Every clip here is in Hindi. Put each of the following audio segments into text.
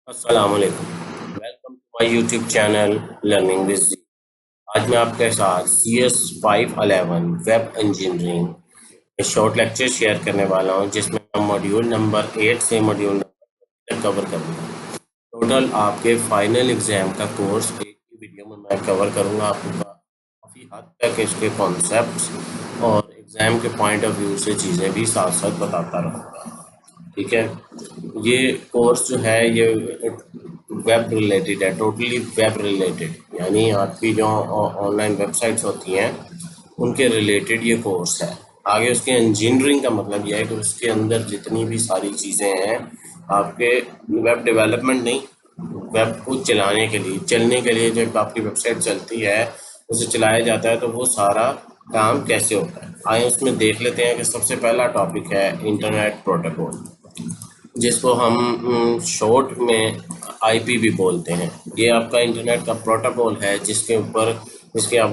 अस्सलामुअलैकुम। Welcome to my YouTube channel learning with G. आज मैं आपके साथ CS511 web engineering short lecture share करने वाला हूं, जिसमें हम मॉड्यूल नंबर 8 से मॉड्यूल नंबर तक कवर करूंगा। टोटल आपके फाइनल एग्जाम का कोर्स एक ही वीडियो में मैं कवर करूंगा। आपको काफ़ी हद तक इसके कॉन्सेप्ट्स और एग्ज़ाम के पॉइंट ऑफ व्यू से चीज़ें भी साथ साथ बताता रहूँगा। ठीक है। ये कोर्स जो है ये वेब रिलेटेड है, टोटली वेब रिलेटेड, यानी आपकी जो ऑनलाइन वेबसाइट्स होती हैं उनके रिलेटेड ये कोर्स है। आगे उसके इंजीनियरिंग का मतलब यह है कि उसके अंदर जितनी भी सारी चीज़ें हैं आपके वेब डेवलपमेंट नहीं, वेब को चलाने के लिए, चलने के लिए, जब आपकी वेबसाइट चलती है उसे चलाया जाता है तो वो सारा काम कैसे होता है। आइए उसमें देख लेते हैं कि सबसे पहला टॉपिक है इंटरनेट प्रोटोकॉल, जिसको हम शॉर्ट में आईपी बोलते हैं। ये आपका इंटरनेट का प्रोटोकॉल है, जिसके ऊपर इसके आप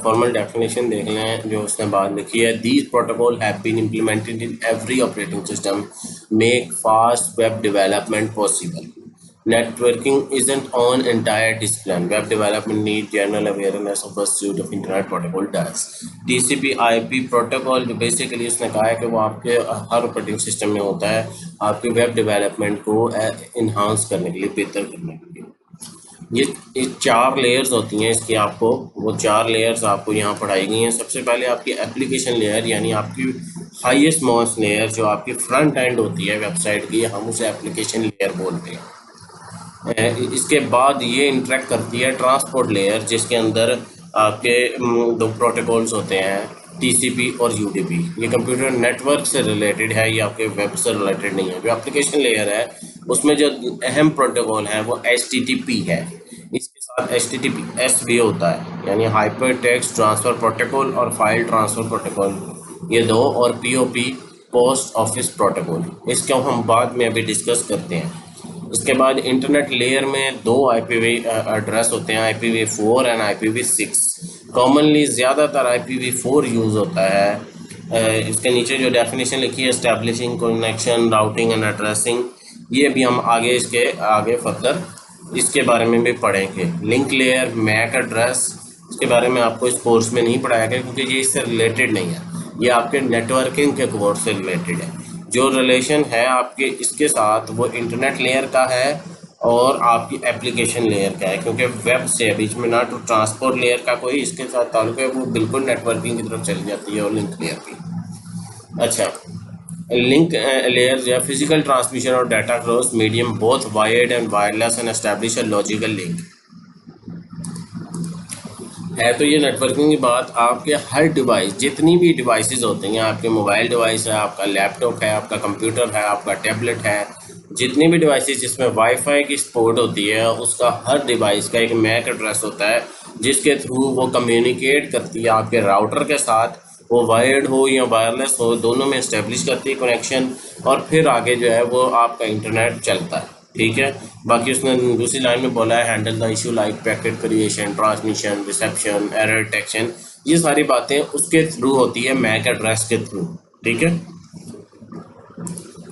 फॉर्मल डेफिनेशन देख लें जो उसने बाद लिखी है। These protocol have been implemented in every operating system, make fast web development possible. Networking isn't on entire discipline. Web development needs general awareness of a suite of internet protocol does. TCP/IP protocol जो बेसिकली उसने कहा है कि वो आपके हर ऑपरेटिंग सिस्टम में होता है, आपके वेब डेवलपमेंट को इन्हांस करने के लिए, बेहतर करने के लिए। ये चार लेयर्स होती हैं इसकी, आपको वो चार लेयर्स आपको यहाँ पढ़ाई गई हैं। सबसे पहले आपकी एप्लीकेशन लेयर, यानी आपकी हाईएस्ट मोस्ट लेयर जो आपकी फ्रंट एंड होती है वेबसाइट की, हम उसे एप्लीकेशन लेयर बोलते हैं। इसके बाद ये इंटरेक्ट करती है ट्रांसपोर्ट लेयर, जिसके अंदर आपके दो प्रोटोकॉल्स होते हैं, टीसीपी और यूडीपी। ये कंप्यूटर नेटवर्क से रिलेटेड है, ये आपके वेब से रिलेटेड नहीं है। जो एप्लीकेशन लेयर है उसमें जो अहम प्रोटोकॉल है वो एचटीटीपी है। इसके साथ एचटीटीपीएस भी होता है, यानी हाइपर टेक्स्ट ट्रांसफर प्रोटोकॉल और फाइल ट्रांसफर प्रोटोकॉल, ये दो, और पीओपी पोस्ट ऑफिस प्रोटोकॉल, इसको हम बाद में अभी डिस्कस करते हैं। इसके बाद इंटरनेट लेयर में दो IPv एड्रेस होते हैं, IPv4 एंड IPv6। कॉमनली ज़्यादातर IPv4 यूज़ होता है। इसके नीचे जो डेफिनेशन लिखी है, establishing connection, routing and addressing, ये भी हम आगे इसके आगे फर्दर इसके बारे में भी पढ़ेंगे। लिंक लेयर, मैक एड्रेस, इसके बारे में आपको इस कोर्स में नहीं पढ़ाया गया क्योंकि ये इससे रिलेटेड नहीं है, ये आपके नेटवर्किंग के कोर्स से रिलेटेड है। जो रिलेशन है आपके इसके साथ वो इंटरनेट लेयर का है और आपकी एप्लीकेशन लेयर का है, क्योंकि वेब से बीच में ना तो ट्रांसपोर्ट लेयर का कोई इसके साथ ताल्लुक है, वो बिल्कुल नेटवर्किंग की तरफ चली जाती है। और लिंक लेयर की, अच्छा, लिंक लेयर जो है फिजिकल ट्रांसमिशन और data cross medium both wired and wireless and establish a logical link है। तो ये नेटवर्किंग की बात आपके हर डिवाइस, जितनी भी डिवाइसेस होती हैं, आपके मोबाइल डिवाइस है, आपका लैपटॉप है, आपका कंप्यूटर है, आपका टैबलेट है, जितनी भी डिवाइसेस जिसमें वाईफाई की सपोर्ट होती है, उसका हर डिवाइस का एक मैक एड्रेस होता है, जिसके थ्रू वो कम्युनिकेट करती है आपके राउटर के साथ। वो वायर्ड हो या वायरलेस हो, दोनों में इस्टेब्लिश करती है कनेक्शन, और फिर आगे जो है वो आपका इंटरनेट चलता है। ठीक है। बाकी उसने दूसरी लाइन में बोला है handle the issue like packet creation, transmission, reception, error detection, ये सारी बातें उसके थ्रू होती है, मैक एड्रेस के थ्रू। ठीक है।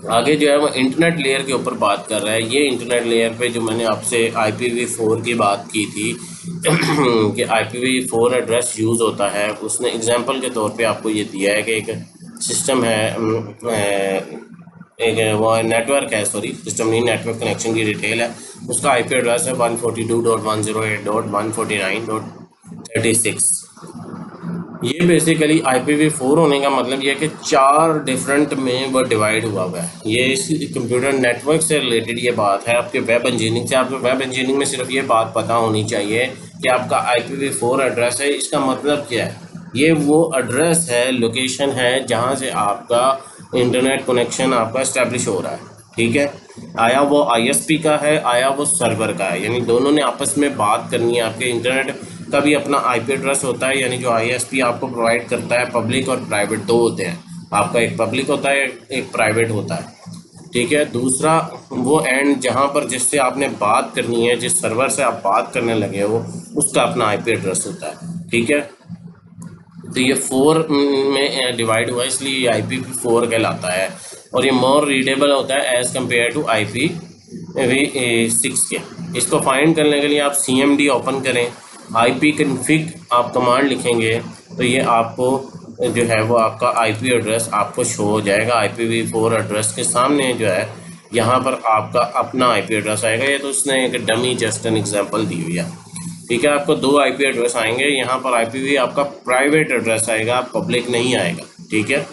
आगे जो है वो इंटरनेट लेयर के ऊपर बात कर रहा है। ये इंटरनेट लेयर पे जो मैंने आपसे IPv4 की बात की थी कि IPv4 एड्रेस यूज़ होता है, उसने एग्जांपल के तौर पे आपको ये दिया है कि एक सिस्टम है, एक वो नेटवर्क है, सॉरी सिस्टम नहीं, नेटवर्क कनेक्शन की डिटेल है। उसका IP एड्रेस है 142.108.149.36। ये बेसिकली IPv4 होने का मतलब ये है कि चार डिफरेंट में वो डिवाइड हुआ है। ये इस कंप्यूटर नेटवर्क से रिलेटेड ये बात है। आपके वेब इंजीनियरिंग से, आपको वेब इंजीनियरिंग में सिर्फ ये बात पता होनी चाहिए कि आपका IPv4 एड्रेस है, इसका मतलब क्या है। ये वो एड्रेस है, लोकेशन है, जहाँ से आपका इंटरनेट कनेक्शन आपका इस्टेब्लिश हो रहा है। ठीक है। आया वो ISP का है, आया वो सर्वर का है, यानी दोनों ने आपस में बात करनी है। आपके इंटरनेट का भी अपना IP एड्रेस होता है, यानी जो ISP आपको प्रोवाइड करता है, पब्लिक और प्राइवेट दो होते हैं। आपका एक पब्लिक होता है, एक प्राइवेट होता है। ठीक है। दूसरा वो एंड जहाँ पर जिससे आपने बात करनी है, जिस सर्वर से आप बात करने लगे हो, उसका अपना IP एड्रेस होता है। ठीक है। तो ये 4 में डिवाइड हुआ, इसलिए IPv4 कहलाता है, और ये मोर रीडेबल होता है एज कम्पेयर टू IPv6 के। इसको फाइंड करने के लिए आप CMD ओपन करें, ipconfig आप कमांड लिखेंगे तो ये आपको जो है वो आपका IP एड्रेस आपको शो हो जाएगा। IPv4 एड्रेस के सामने जो है यहाँ पर आपका अपना IP एड्रेस आएगा। ये तो उसने एक डमी जस्ट एन एग्जांपल दी हुई है, ठीक है। आपको 2 IP एड्रेस आएंगे, यहाँ पर IPv आपका प्राइवेट एड्रेस आएगा, पब्लिक नहीं आएगा, ठीक है।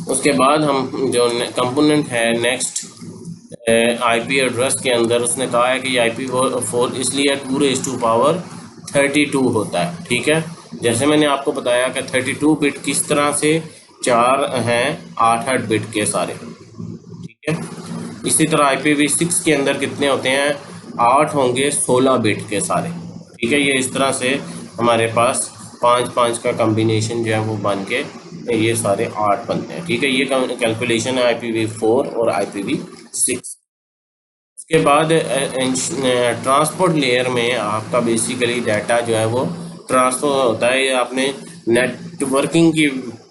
उसके बाद हम जो कंपोनेंट है नेक्स्ट IP एड्रेस के अंदर उसने कहा है कि IPv4 इसलिए 2⁻32 होता है, ठीक है। जैसे मैंने आपको बताया कि 32 बिट किस तरह से 4 हैं 8 बिट के सारे, ठीक है। इसी तरह IPv6 के अंदर कितने होते हैं, 8 होंगे 16 बिट के सारे, ठीक है। ये इस तरह से हमारे पास 5-5 का कम्बिनेशन जो है वो बन के ये सारे 8 बनते हैं, ठीक है। ये कैलकुलेशन है IPv4 और IPv6। उसके बाद ट्रांसपोर्ट लेयर में आपका बेसिकली डाटा जो है वो ट्रांसफर होता है। ये आपने नेटवर्किंग की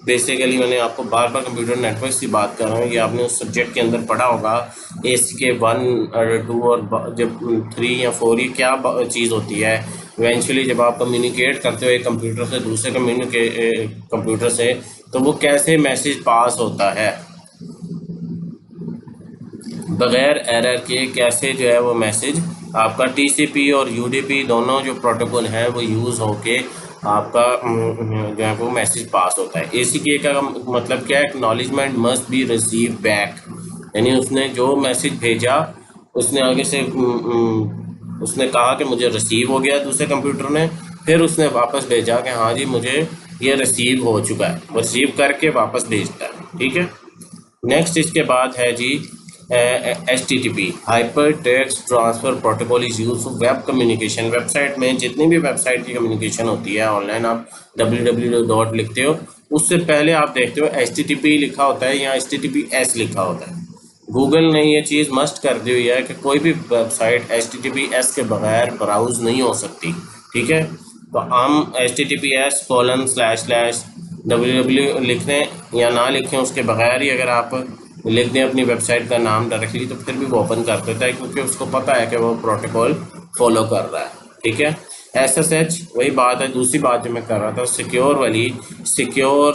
बेसिकली मैंने आपको बार बार कंप्यूटर नेटवर्क की बात कर रहा हूँ, ये आपने उस सब्जेक्ट के अंदर पढ़ा होगा। ACK1 और 2 और जब 3 या 4 ये क्या चीज़ होती है। इवेंचुअली जब आप कम्युनिकेट करते हो एक कंप्यूटर से दूसरे कंप्यूटर से, तो वो कैसे मैसेज पास होता है बगैर एरर के, कैसे जो है वो मैसेज आपका TCP और UDP दोनों जो प्रोटोकॉल है वो यूज़ होके आपका जो है वो मैसेज पास होता है। ACK का मतलब क्या है, acknowledgement must be receive back, यानी उसने जो मैसेज भेजा उसने आगे से उसने कहा कि मुझे रिसीव हो गया दूसरे कंप्यूटर ने, फिर उसने वापस भेजा कि हाँ जी मुझे ये रिसीव हो चुका है, रिसीव करके वापस भेजता है, ठीक है। नेक्स्ट इसके बाद है जी HTTP hyper text transfer protocol is use for web communication. Website में जितनी भी वेबसाइट की कम्युनिकेशन होती है ऑनलाइन, आप www. लिखते हो, उससे पहले आप देखते हो HTTP लिखा होता है या HTTPS लिखा होता है। गूगल ने ये चीज़ मस्ट कर दी हुई है कि कोई भी वेबसाइट HTTPS के बगैर ब्राउज़ नहीं हो सकती, ठीक है। तो हम HTTPS://www लिख दें या ना लिखें, उसके बगैर ही अगर आप लिख दें अपनी वेबसाइट का नाम डायरेक्टली, तो फिर भी वो ओपन कर देता है क्योंकि उसको पता है कि वो प्रोटोकॉल फॉलो कर रहा है, ठीक है। SSH वही बात है, दूसरी बात जो मैं कर रहा था सिक्योर वाली, सिक्योर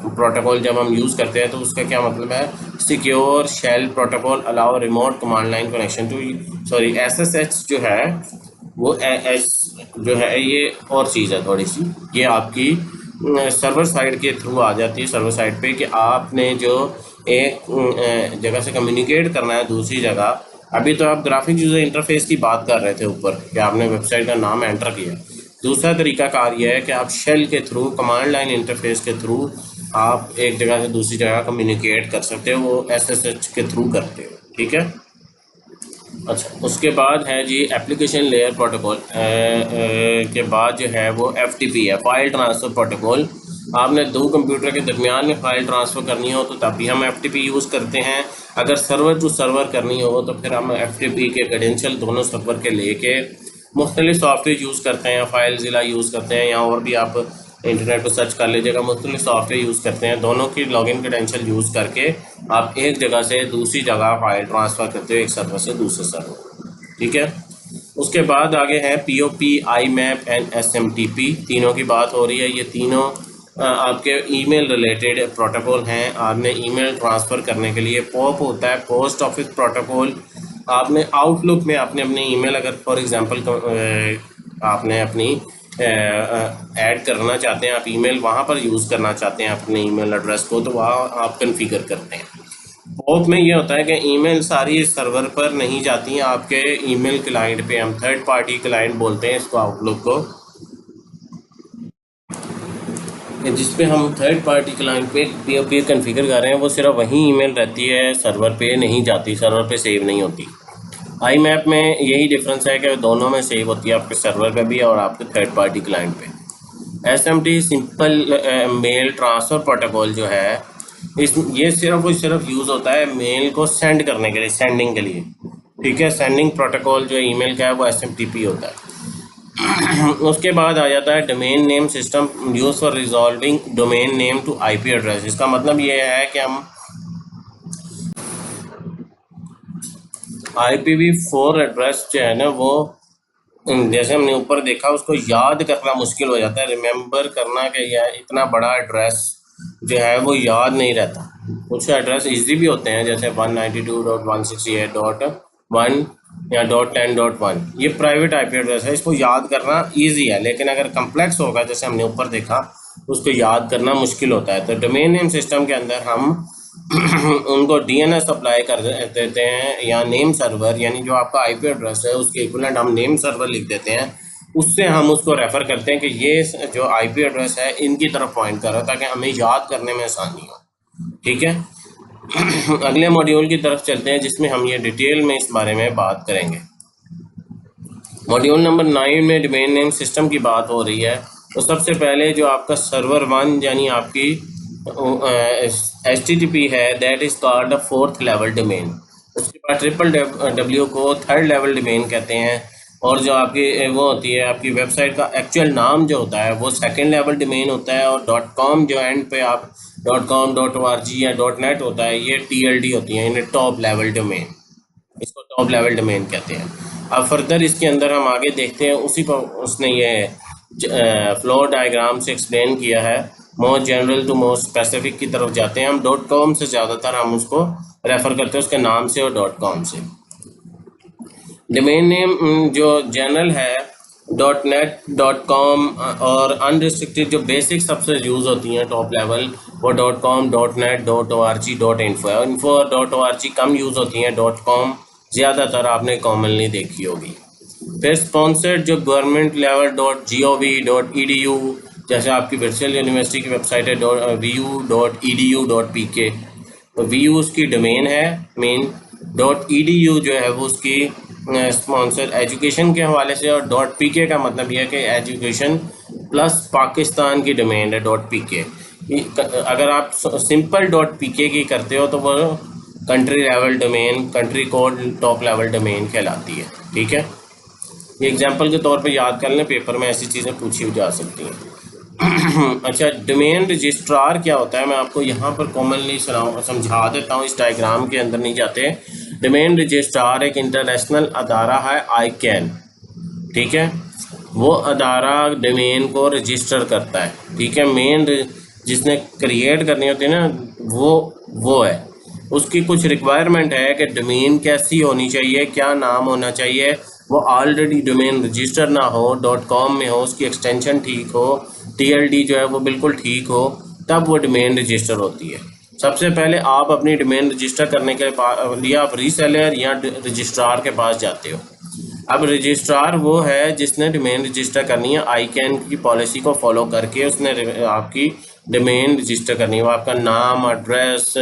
प्रोटोकॉल जब हम यूज़ करते हैं तो उसका क्या मतलब है, secure shell protocol allow remote command line connection to, sorry SSH जो है वो जो है ये और चीज़ है थोड़ी सी, ये आपकी सर्वर साइड के थ्रू आ जाती है सर्वर साइड पे, कि आपने जो एक जगह से कम्युनिकेट करना है दूसरी जगह। अभी तो आप ग्राफिक यूज़र इंटरफेस की बात कर रहे थे ऊपर कि आपने वेबसाइट का नाम एंटर किया। दूसरा तरीका कार ये है कि आप शेल के थ्रू, कमांड लाइन इंटरफेस के थ्रू आप एक जगह से दूसरी जगह कम्युनिकेट कर सकते हो, वो SSH के थ्रू करते हो, ठीक है। अच्छा, उसके बाद है जी एप्लीकेशन लेयर प्रोटोकॉल के बाद जो है वो FTP है, फाइल ट्रांसफ़र प्रोटोकॉल। आपने 2 कंप्यूटर के दरमियान में फ़ाइल ट्रांसफ़र करनी हो तो तभी हम FTP यूज़ करते हैं। अगर सर्वर टू सर्वर करनी हो तो फिर हम FTP के क्रेडेंशियल दोनों सर्वर के लेके मुख्तलिफ सॉफ्टवेयर यूज़ करते हैं, फाइलज़िला यूज़ करते हैं, या और भी आप इंटरनेट पर सर्च कर लीजिएगा, मुख्तलिफ सॉफ्टवेयर यूज़ करते हैं। दोनों की लॉगिन क्रेडेंशियल यूज़ करके आप एक जगह से दूसरी जगह फाइल ट्रांसफ़र करते हो, एक सर्वर से दूसरे सर्वर, ठीक है। उसके बाद आगे है POP, IMAP एंड SMTP, तीनों की बात हो रही है। ये तीनों आपके ईमेल रिलेटेड प्रोटोकॉल हैं। आपने ईमेल ट्रांसफ़र करने के लिए POP होता है, पोस्ट ऑफिस प्रोटोकॉल। आपने आउटलुक में आपने अपनी ईमेल अगर फॉर एग्जांपल आपने अपनी ऐड करना चाहते हैं, आप ईमेल वहाँ पर यूज़ करना चाहते हैं अपने ईमेल एड्रेस को, तो वहाँ आप कॉन्फ़िगर करते हैं। पोप में ये होता है कि ईमेल सारी सर्वर पर नहीं जाती हैं, आपके ईमेल क्लाइंट पे, हम थर्ड पार्टी क्लाइंट बोलते हैं इसको, आउटलुक को, जिस पे हम थर्ड पार्टी क्लाइंट पे POP कॉन्फ़िगर कर रहे हैं, वो सिर्फ वहीं ईमेल रहती है, सर्वर पे नहीं जाती, सर्वर पे सेव नहीं होती। IMAP में यही डिफरेंस है कि दोनों में सेव होती है, आपके सर्वर पे भी और आपके थर्ड पार्टी क्लाइंट पे। SMT simple mail transfer protocol जो है, ये सिर्फ यूज़ होता है मेल को सेंड करने के लिए, सेंडिंग के लिए, ठीक है। सेंडिंग प्रोटोकॉल जो ईमेल का है वो SMTP होता है। उसके बाद आ जाता है domain name system use for resolving domain name to IP address. इसका मतलब ये है कि हम IPv4 एड्रेस जो है ना वो जैसे हमने ऊपर देखा उसको याद करना मुश्किल हो जाता है, रिमेम्बर करना कि यार इतना बड़ा एड्रेस जो है वो याद नहीं रहता। कुछ एड्रेस इजी भी होते हैं जैसे 192.168.1 या .10.1, ये प्राइवेट आईपी एड्रेस है, इसको याद करना इजी है। लेकिन अगर कम्प्लेक्स होगा जैसे हमने ऊपर देखा उसको याद करना मुश्किल होता है। तो डोमेन नेम सिस्टम के अंदर हम उनको डीएनएस अप्लाई कर देते हैं या नेम सर्वर, यानी जो आपका आईपी एड्रेस है उसके इक्विवेलेंट हम नेम सर्वर लिख देते हैं। उससे हम उसको रेफर करते हैं कि ये जो आईपी एड्रेस है इनकी तरफ पॉइंट कर रहा है ताकि हमें याद करने में आसानी हो। ठीक है, अगले मॉड्यूल की तरफ चलते हैं जिसमें हम ये डिटेल में इस बारे में बात करेंगे। मॉड्यूल नंबर 9 में डोमेन नेम सिस्टम की बात हो रही है। तो सबसे पहले जो आपका सर्वर 1 यानी आपकी HTTP है, that is called a 4th level domain. उसके बाद www को 3rd लेवल डोमेन कहते हैं। और जो आपकी वो होती है आपकी वेबसाइट का एक्चुअल नाम जो होता है वो 2nd लेवल डोमेन होता है। और .com जो एंड पे आप .com .org या .net होता है ये TLD होती है, इन्हें टॉप लेवल डोमेन, इसको टॉप लेवल डोमेन कहते हैं। अब फर्दर इसके अंदर हम आगे देखते हैं, उसी पर उसने ये फ्लो डायग्राम से एक्सप्लेन किया है। More general to more specific की तरफ जाते हैं हम। .com से ज़्यादातर हम उसको रेफर करते हैं उसके नाम से और .com से। डोमेन नेम जो जनरल है .net .com और अनरिस्ट्रिक्टेड जो बेसिक सबसे यूज़ होती हैं टॉप लेवल वो .com .net .org .info है। info और .org कम यूज़ होती हैं, .com ज़्यादातर आपने कॉमनली देखी होगी। फिर स्पॉन्सर्ड जो गवर्नमेंट लेवल .gov .edu, जैसे आपकी वर्चुअल यूनिवर्सिटी की वेबसाइट है vu .edu.pk, तो vu उसकी डोमेन है मेन। .edu जो है वो उसकी स्पॉन्सर एजुकेशन के हवाले से, और .pk का मतलब यह है कि एजुकेशन प्लस पाकिस्तान की डोमेन है .pk। अगर आप सिंपल .pk की करते हो तो वो country level domain, country code top level domain कहलाती है। ठीक है, ये एग्जांपल के तौर पे याद कर लें, पेपर में ऐसी चीज़ें पूछी जा सकती हैं। अच्छा, डोमेन रजिस्ट्रार क्या होता है मैं आपको यहाँ पर कॉमनली समझा देता हूँ, इस डायग्राम के अंदर नहीं जाते। डोमेन रजिस्ट्रार एक इंटरनेशनल अदारा है, ICANN। ठीक है, वो अदारा डोमेन को रजिस्टर करता है। ठीक है, मेन जिसने क्रिएट करनी होती है ना वो है। उसकी कुछ रिक्वायरमेंट है कि डोमेन कैसी होनी चाहिए, क्या नाम होना चाहिए, वो ऑलरेडी डोमेन रजिस्टर ना हो, .com में हो, उसकी एक्सटेंशन ठीक हो, TLD जो है वो बिल्कुल ठीक हो, तब वो डोमेन रजिस्टर होती है। सबसे पहले आप अपनी डोमेन रजिस्टर करने के लिए आप रीसेलर या रजिस्ट्रार के पास जाते हो। अब रजिस्ट्रार वो है जिसने डोमेन रजिस्टर करनी है, ICANN की पॉलिसी को फॉलो करके उसने आपकी डोमेन रजिस्टर करनी है। वो आपका नाम, एड्रेस,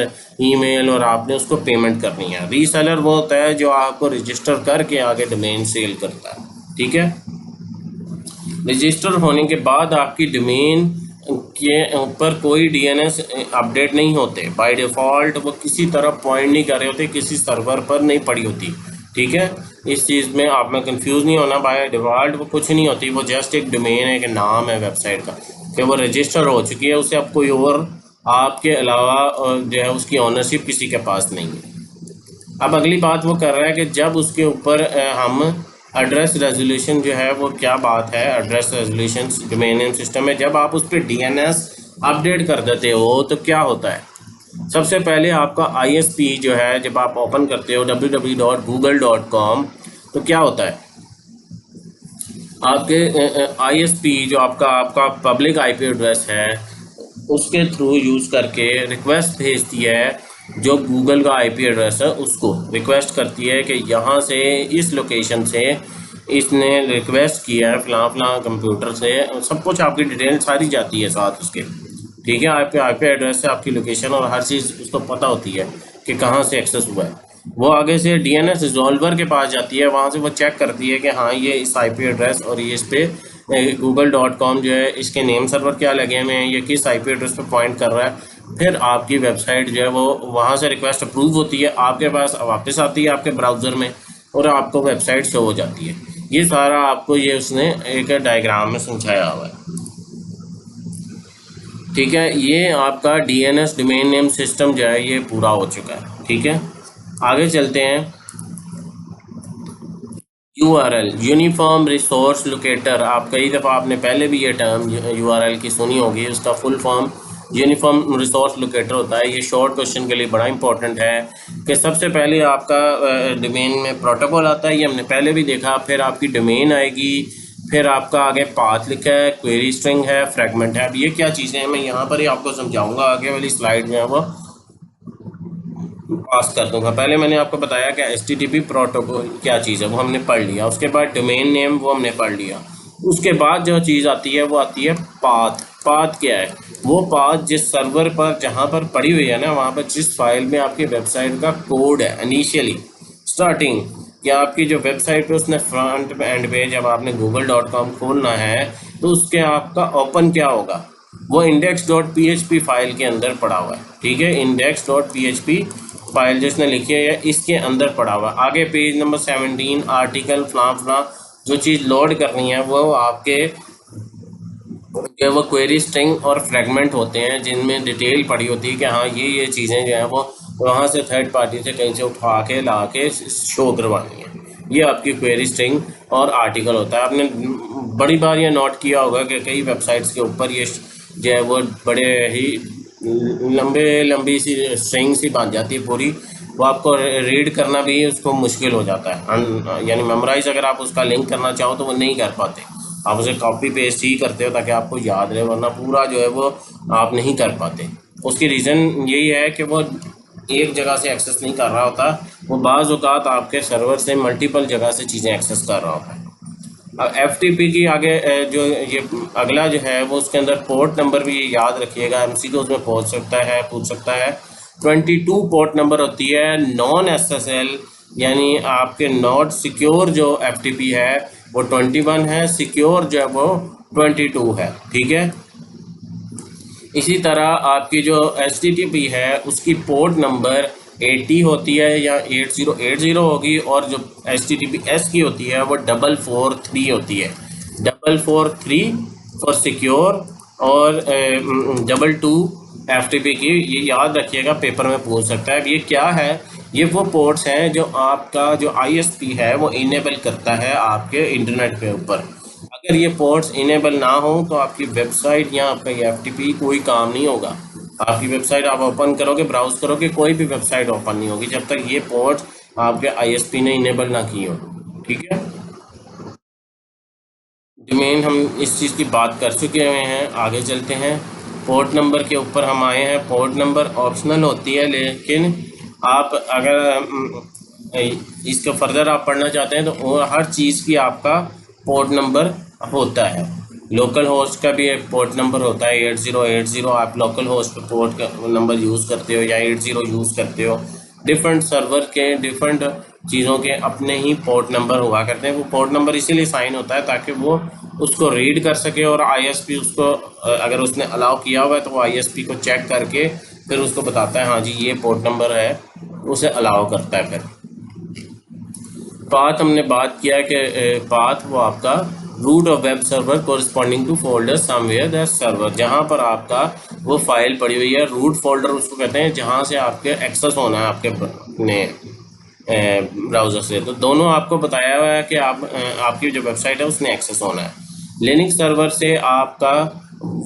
ईमेल और आपने उसको पेमेंट करनी है। रीसेलर वो होता है जो आपको रजिस्टर करके आगे डोमेन सेल करता है। ठीक है, रजिस्टर होने के बाद आपकी डोमेन के ऊपर कोई DNS अपडेट नहीं होते। बाय डिफ़ॉल्ट वो किसी तरफ पॉइंट नहीं कर रहे होते, किसी सर्वर पर नहीं पड़ी होती। ठीक है, इस चीज़ में आप में कंफ्यूज नहीं होना। बाय डिफ़ॉल्ट वो कुछ नहीं होती, वो जस्ट एक डोमेन है, एक नाम है वेबसाइट का कि वो रजिस्टर हो चुकी है, उसे अब कोई और आपके अलावा जो है उसकी ऑनरशिप किसी के पास नहीं है। अब अगली बात वो कर रहा है कि जब उसके ऊपर हम एड्रेस रेजोल्यूशन जो है वो क्या बात है, address resolution domain name system में जब आप उस पर DNS अपडेट कर देते हो तो क्या होता है। सबसे पहले आपका ISP जो है जब आप ओपन करते हो www.google.com तो क्या होता है, आपके ISP जो आपका पब्लिक IP एड्रेस है उसके थ्रू यूज़ करके रिक्वेस्ट भेजती है। जो गूगल का IP एड्रेस है उसको रिक्वेस्ट करती है कि यहाँ से इस लोकेशन से इसने रिक्वेस्ट किया है फलां कंप्यूटर से, सब कुछ आपकी डिटेल सारी जाती है साथ उसके। ठीक है, आपके IP एड्रेस से आपकी लोकेशन और हर चीज़ उसको पता होती है कि कहाँ से एक्सेस हुआ है। वो आगे से DNS रिजॉल्वर के पास जाती है, वहाँ से वो चेक करती है कि हाँ ये इस IP एड्रेस और ये इस पर google.com जो है इसके नेम सर्वर क्या लगे हुए हैं, ये किस IP एड्रेस पे पॉइंट कर रहा है। फिर आपकी वेबसाइट जो है वो वहाँ से रिक्वेस्ट अप्रूव होती है, आपके पास वापस आती है आपके ब्राउज़र में और आपको वेबसाइट शो हो जाती है। ये सारा आपको ये उसने एक डायग्राम में समझाया हुआ है। ठीक है, ये आपका DNS डोमेन नेम सिस्टम जो है ये पूरा हो चुका है। ठीक है, आगे चलते हैं। URL यूनिफॉर्म रिसोर्स लोकेटर, आप कई दफ़ा आपने पहले भी ये टर्म URL की सुनी होगी, उसका full form uniform resource locator होता है। ये शॉर्ट क्वेश्चन के लिए बड़ा इंपॉर्टेंट है कि सबसे पहले आपका डोमेन में प्रोटोकॉल आता है, ये हमने पहले भी देखा, फिर आपकी डोमेन आएगी, फिर आपका आगे पाथ लिखा है, क्वेरी स्ट्रिंग है, फ्रेगमेंट है। अब ये क्या चीज़ें हैं मैं यहाँ पर ही आपको समझाऊंगा, आगे वाली स्लाइड में है वो पास कर दूंगा। पहले मैंने आपको बताया कि HTTP प्रोटोकॉल क्या चीज़ है, वो हमने पढ़ लिया। उसके बाद डोमेन नेम वो हमने पढ़ लिया। उसके बाद जो चीज़ आती है वो आती है पाथ। पाथ क्या है? वो पाथ जिस सर्वर पर जहाँ पर पड़ी हुई है ना, वहाँ पर जिस फाइल में आपकी वेबसाइट का कोड है इनिशियली स्टार्टिंग, या आपकी जो वेबसाइट पे उसने फ्रंट एंड पे जब आपने google.com खोलना है तो उसके आपका ओपन क्या होगा, वो index.php फाइल के अंदर पड़ा हुआ है। ठीक है, index.php फाइल जिसने लिखी है इसके अंदर पड़ा हुआ। आगे पेज नंबर 17 आर्टिकल फलां फलां जो चीज़ लोड करनी है वो आपके जो वो क्वेरी स्ट्रिंग और फ्रेगमेंट होते हैं, जिनमें डिटेल पड़ी होती है कि हाँ ये चीज़ें जो हैं वो वहाँ से थर्ड पार्टी से कहीं से उठा के ला के शो करवानी है। ये आपकी क्वेरी स्ट्रिंग और आर्टिकल होता है। आपने बड़ी बार ये नोट किया होगा कि कई वेबसाइट्स के ऊपर ये जो है वो बड़े ही लंबी सी स्ट्रिंग सी बन जाती है पूरी, वो आपको रीड करना भी उसको मुश्किल हो जाता है। यानी मेमोराइज अगर आप उसका लिंक करना चाहो तो वो नहीं कर पाते, आप उसे कॉपी पेस्ट ही करते हो ताकि आपको याद रहे, वरना पूरा जो है वो आप नहीं कर पाते। उसकी रीज़न यही है कि वो एक जगह से एक्सेस नहीं कर रहा होता, वो बाज़ औक़ात आपके सर्वर से मल्टीपल जगह से चीज़ें एक्सेस कर रहा होता है। अब FTP की आगे जो ये अगला जो है वो उसके अंदर पोर्ट नंबर भी याद रखिएगा, MCQ में पूछ सकता है। 22 पोर्ट नंबर होती है। नॉन SSL यानी आपके नॉट सिक्योर जो FTP है वो 21 है, सिक्योर जो है वो 22 है। ठीक है, इसी तरह आपकी जो HTTP है उसकी पोर्ट नंबर 80 होती है या 8080 होगी, और जो HTTPS की होती है वो 443 होती है। 443 फॉर सिक्योर और 22 FTP की, ये याद रखिएगा, पेपर में पूछ सकता है। ये क्या है? ये वो पोर्ट्स हैं जो आपका जो ISP है वो इनेबल करता है आपके इंटरनेट के ऊपर। अगर ये पोर्ट्स इनेबल ना हो तो आपकी वेबसाइट या आपका ये FTP कोई काम नहीं होगा। आपकी वेबसाइट आप ओपन करोगे, ब्राउज करोगे, कोई भी वेबसाइट ओपन नहीं होगी जब तक ये पोर्ट्स आपके ISP ने इनेबल ना की हो। ठीक है, डोमेन हम इस चीज़ की बात कर चुके हुए हैं, आगे चलते हैं। पोर्ट नंबर के ऊपर हम आए हैं। पोर्ट नंबर ऑप्शनल होती है, लेकिन आप अगर इसको फर्दर आप पढ़ना चाहते हैं तो हर चीज़ की आपका पोर्ट नंबर होता है। लोकल होस्ट का भी एक पोर्ट नंबर होता है 8080। आप लोकल होस्ट पे पोर्ट का नंबर यूज़ करते हो या 80 यूज़ करते हो। डिफरेंट सर्वर के डिफरेंट चीज़ों के अपने ही पोर्ट नंबर हुआ करते हैं। वो पोर्ट नंबर इसीलिए साइन होता है ताकि वो उसको रीड कर सके, और ISP उसको अगर उसने अलाउ किया हुआ है तो वो ISP को चेक करके फिर उसको बताता है हाँ जी ये पोर्ट नंबर है, उसे अलाउ करता है। फिर पाथ हमने बात किया कि पाथ वो आपका root of web server corresponding to folder somewhere that server, जहाँ पर आपका वो फाइल पड़ी हुई है। रूट फोल्डर उसको कहते हैं जहाँ से आपके एक्सेस होना है आपके ब्राउज़र से। तो दोनों आपको बताया हुआ है कि आपकी जो वेबसाइट है उसने एक्सेस होना है। लिनक्स सर्वर से आपका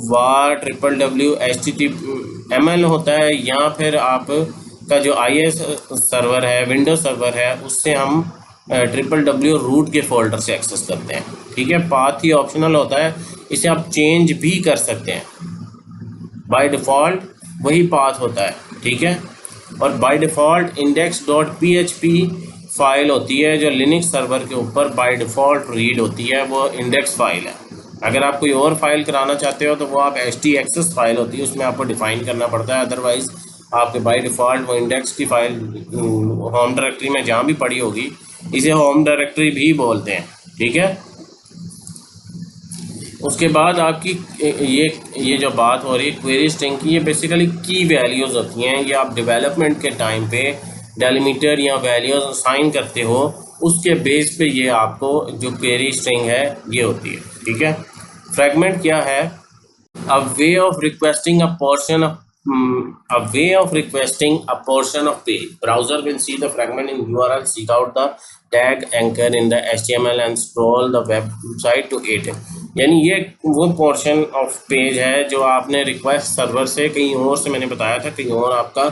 var www HTML होता है, या फिर आपका जो IIS सर्वर है, विंडोज सर्वर है, उससे हम www रूट के फोल्डर से एक्सेस करते हैं। ठीक है, पाथ ही ऑप्शनल होता है, इसे आप चेंज भी कर सकते हैं। बाय डिफ़ॉल्ट वही पाथ होता है। ठीक है, और बाय डिफ़ॉल्ट index.php फाइल होती है जो लिनक्स सर्वर के ऊपर बाय डिफ़ॉल्ट रीड होती है, वो इंडेक्स फाइल है। अगर आप कोई और फाइल कराना चाहते हो तो वो आप htaccess फाइल होती है, उसमें आपको डिफ़ाइन करना पड़ता है। अदरवाइज़ आपके बाय डिफ़ॉल्ट वो इंडेक्स की फाइल होम डायरेक्टरी में जहाँ भी पड़ी होगी, इसे होम डायरेक्टरी भी बोलते हैं। ठीक है, उसके बाद आपकी ये जो बात हो रही है क्वेरी स्ट्रिंग की, ये बेसिकली की वैल्यूज़ होती हैं। ये आप डेवलपमेंट के टाइम पे डेलिमीटर या वैल्यूज़ असाइन करते हो, उसके बेस पे ये आपको जो क्वेरी स्ट्रिंग है ये होती है। ठीक है, फ्रेगमेंट क्या है? A way of requesting a portion of a way of requesting a portion of page. Browser will see the fragment in URL, seek out the tag anchor in the HTML and scroll the website to it. यानी ये वो पोर्शन ऑफ पेज है जो आपने रिक्वेस्ट सर्वर से कहीं और से, मैंने बताया था कहीं और आपका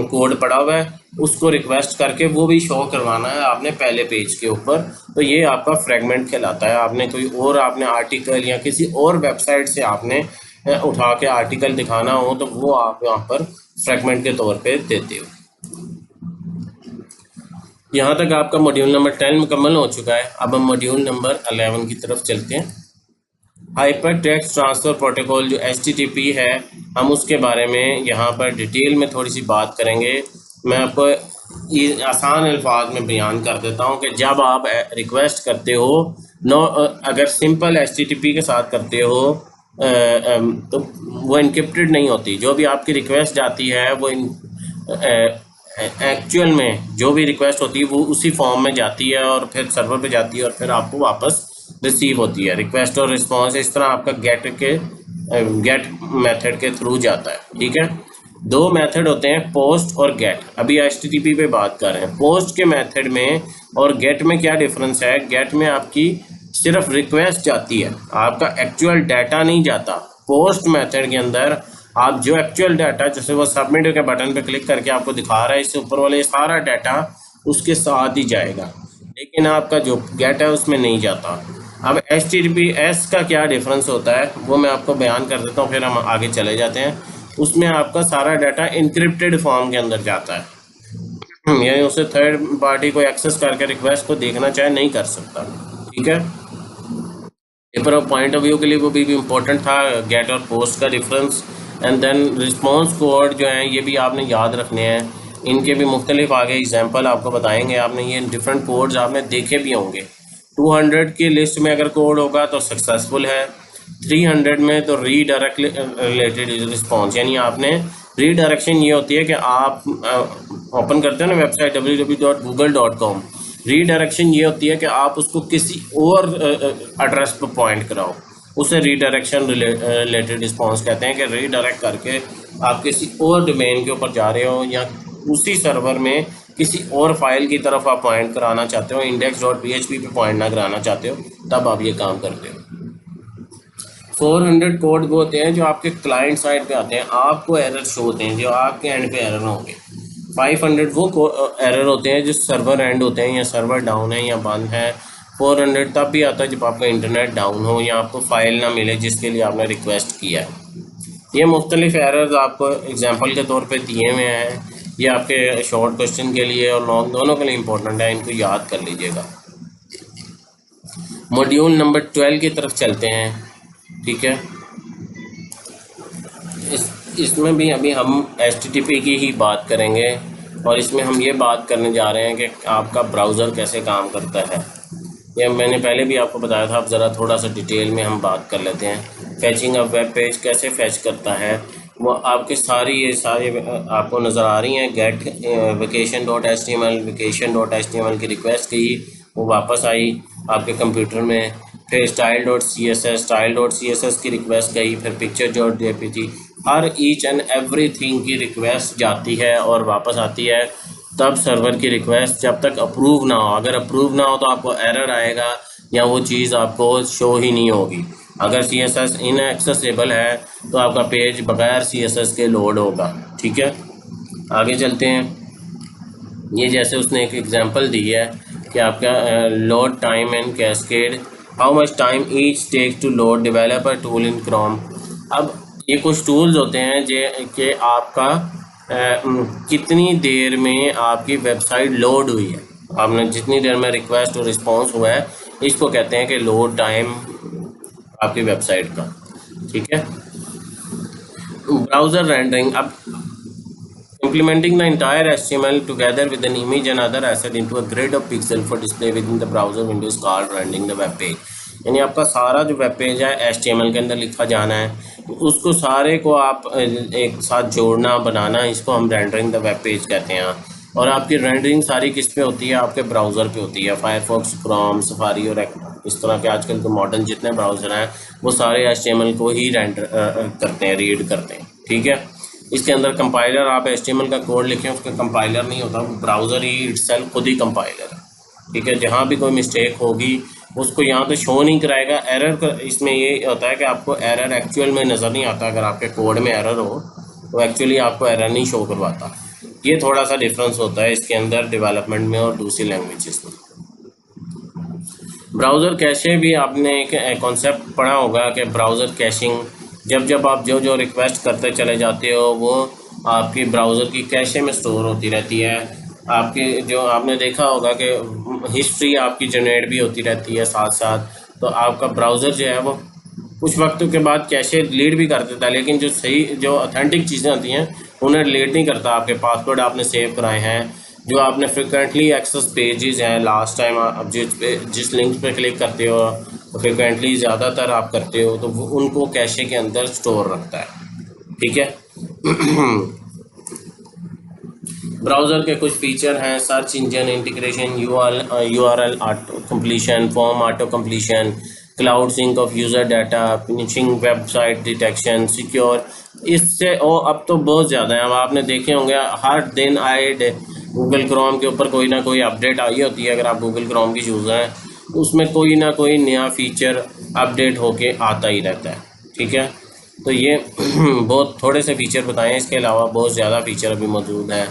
कोड पड़ा हुआ है, उसको रिक्वेस्ट करके वो भी शो करवाना है आपने पहले पेज के ऊपर। तो ये आपका फ्रेगमेंट कहलाता है। आपने कोई और आपने आर्टिकल या किसी और वेबसाइट से आपने उठा के आर्टिकल दिखाना हो तो वो आप यहाँ पर फ्रेगमेंट के तौर पे देते हो। यहाँ तक आपका मॉड्यूल नंबर 10 मुकम्मल हो चुका है। अब हम मॉड्यूल नंबर 11 की तरफ चलते हैं। हाइपर टेक्स्ट ट्रांसफ़र प्रोटोकॉल जो HTTP है, हम उसके बारे में यहाँ पर डिटेल में थोड़ी सी बात करेंगे। मैं आपको ये आसान अल्फाज में बयान कर देता हूँ कि जब आप रिक्वेस्ट करते हो अगर सिंपल HTTP के साथ करते हो तो वो इनक्रिप्टेड नहीं होती। जो भी आपकी रिक्वेस्ट जाती है वो एक्चुअल में जो भी रिक्वेस्ट होती है वो उसी फॉर्म में जाती है और फिर सर्वर पे जाती है और फिर आपको वापस रिसीव होती है। रिक्वेस्ट और रिस्पॉन्स इस तरह आपका गेट मेथड के थ्रू जाता है। ठीक है, दो मेथड होते हैं, पोस्ट और गेट। अभी HTTP पे बात कर रहे हैं। पोस्ट के मेथड में और गेट में क्या डिफरेंस है? गेट में आपकी सिर्फ रिक्वेस्ट जाती है, आपका एक्चुअल डाटा नहीं जाता। पोस्ट मेथड के अंदर आप जो एक्चुअल डाटा, जैसे वो सबमिट के बटन पे क्लिक करके आपको दिखा रहा है, इससे ऊपर वाले सारा डाटा उसके साथ ही जाएगा, लेकिन आपका जो गेट है उसमें नहीं जाता। अब HTTPS का क्या डिफरेंस होता है वो मैं आपको बयान कर देता हूँ, फिर हम आगे चले जाते हैं। उसमें आपका सारा डाटा इनक्रिप्टेड फॉर्म के अंदर जाता है, यानी उसे थर्ड पार्टी को एक्सेस करके रिक्वेस्ट को देखना चाहे नहीं कर सकता। ठीक है, paper of point of view के लिए वो भी इम्पोर्टेंट था, गेट और पोस्ट का difference. And then response code जो हैं ये भी आपने याद रखने हैं, इनके भी मुख्तलिफ आगे एग्जाम्पल आपको बताएंगे। आपने ये डिफरेंट कोड्स आपने देखे भी होंगे। 200 की लिस्ट में अगर कोड होगा तो सक्सेसफुल है, 300 में तो रीडायरेक्ट रिलेटेड रिस्पॉन्स, यानी आपने रीडायरेक्शन ये होती है कि आप ओपन करते हो ना वेबसाइट www.google.com, रीडायरेक्शन ये होती है कि आप उसको किसी और एड्रेस पर पॉइंट कराओ, उसे रीडायरेक्शन रिलेटेड रिस्पॉन्स कहते हैं। कि रीडायरेक्ट करके आप किसी और डोमेन के ऊपर जा रहे हो या उसी सर्वर में किसी और फाइल की तरफ आप पॉइंट कराना चाहते हो, index.php पे पॉइंट ना कराना चाहते हो, तब आप ये काम करते हो। 400 कोड वो होते हैं जो आपके क्लाइंट साइड पे आते हैं, आपको एरर शो होते हैं, जो आपके एंड पे एरर होंगे। 500 वो एरर होते हैं जो सर्वर एंड होते हैं, या सर्वर डाउन है या बंद है। 400 तब भी आता है जब आपका इंटरनेट डाउन हो या आपको फाइल ना मिले जिसके लिए आपने रिक्वेस्ट किया है। ये मुख्तलिफ एरर्स आपको एग्जाम्पल के तौर पे दिए हुए हैं। ये आपके शॉर्ट क्वेश्चन के लिए और लॉन्ग दोनों के लिए इम्पोर्टेंट है, इनको याद कर लीजिएगा। मॉड्यूल नंबर 12 की तरफ चलते हैं। ठीक है, इसमें भी अभी हम HTTP की ही बात करेंगे और इसमें हम ये बात करने जा रहे हैं कि आपका ब्राउज़र कैसे काम करता है। ये मैंने पहले भी आपको बताया था, अब ज़रा थोड़ा सा डिटेल में हम बात कर लेते हैं। फैचिंग अ वेब पेज कैसे फैच करता है वो आपके ये सारी आपको नज़र आ रही हैं। गेट vacation.html की रिक्वेस्ट की, वो वापस आई आपके कंप्यूटर में। फिर style.css की रिक्वेस्ट गई, फिर picture.jpg, her each and everything की रिक्वेस्ट जाती है और वापस आती है। तब सर्वर की रिक्वेस्ट जब तक अप्रूव ना हो, अगर अप्रूव ना हो तो आपको एरर आएगा या वो चीज़ आपको शो ही नहीं होगी। अगर CSS इनएक्सेसिबल है तो आपका पेज बगैर CSS के लोड होगा। ठीक है, आगे चलते हैं। ये जैसे उसने एक एग्जांपल दी है कि आपका load time and cascade, how much time each take to load developer tool in Chrome. अब ये कुछ टूल्स होते हैं कि आपका कितनी देर में आपकी वेबसाइट लोड हुई है, आपने जितनी देर में रिक्वेस्ट और रिस्पॉन्स हुआ है, इसको कहते हैं कि लोड टाइम आपकी वेबसाइट का। ठीक है, ब्राउज़र रेंडरिंग। अब implementing the entire HTML together with an image and other asset into a grid of pixel for display within the browser window is called rendering the web page। यानी आपका सारा जो वेब पेज है HTML के अंदर लिखा जाना है, उसको सारे को आप एक साथ जोड़ना बनाना, इसको हम रेंडरिंग द वेब पेज कहते हैं। और आपकी रेंडरिंग सारी किस पे होती है? आपके ब्राउज़र पे होती है। फायरफॉक्स, क्रोम, सफारी और इस तरह के आजकल के मॉडर्न जितने ब्राउज़र हैं वो सारे HTML को ही रेंडर करते हैं, रीड करते हैं। ठीक है, इसके अंदर कंपाइलर आप HTML का कोड लिखें उसका कंपाइलर नहीं होता, ब्राउज़र ही इटसेल्फ खुद ही कंपाइलर है। ठीक है, जहाँ भी कोई मिस्टेक होगी उसको यहाँ पे शो नहीं कराएगा। एरर का इसमें ये होता है कि आपको एरर एक्चुअल में नज़र नहीं आता, अगर आपके कोड में एरर हो तो एक्चुअली आपको एरर नहीं शो करवाता। ये थोड़ा सा डिफरेंस होता है इसके अंदर डेवलपमेंट में और दूसरी लैंग्वेजेस में। ब्राउज़र कैशे भी आपने एक कॉन्सेप्ट पढ़ा होगा कि ब्राउज़र कैशिंग, जब आप जो रिक्वेस्ट करते चले जाते हो वो आपकी ब्राउज़र की कैशे में स्टोर होती रहती है। आपकी जो आपने देखा होगा कि हिस्ट्री आपकी जनरेट भी होती रहती है साथ साथ, तो आपका ब्राउज़र जो है वो कुछ वक्त के बाद कैशे डिलीट भी कर देता है, लेकिन जो सही जो ऑथेंटिक चीज़ें होती हैं उन्हें डिलीट नहीं करता। आपके पासवर्ड आपने सेव कराए हैं, जो आपने फ्रिक्वेंटली एक्सेस पेजेस हैं, लास्ट टाइम आप जिस लिंक पे क्लिक करते हो फ्रिक्वेंटली ज़्यादातर आप करते हो, तो वो उनको कैशे के अंदर स्टोर रखता है। ठीक है। ब्राउज़र के कुछ फीचर हैं, search engine integration, URL auto completion, form auto completion, cloud sync of user data, phishing website detection, secure. इससे अब तो बहुत ज़्यादा है। अब आपने देखे होंगे हर दिन आए गूगल क्रोम के ऊपर कोई ना कोई अपडेट आई होती है। अगर आप गूगल क्रोम की यूज़र हैं तो उसमें कोई ना कोई नया फीचर अपडेट होके आता ही रहता है। ठीक है, तो ये बहुत थोड़े से फीचर बताएं, इसके अलावा बहुत ज़्यादा फीचर अभी मौजूद है।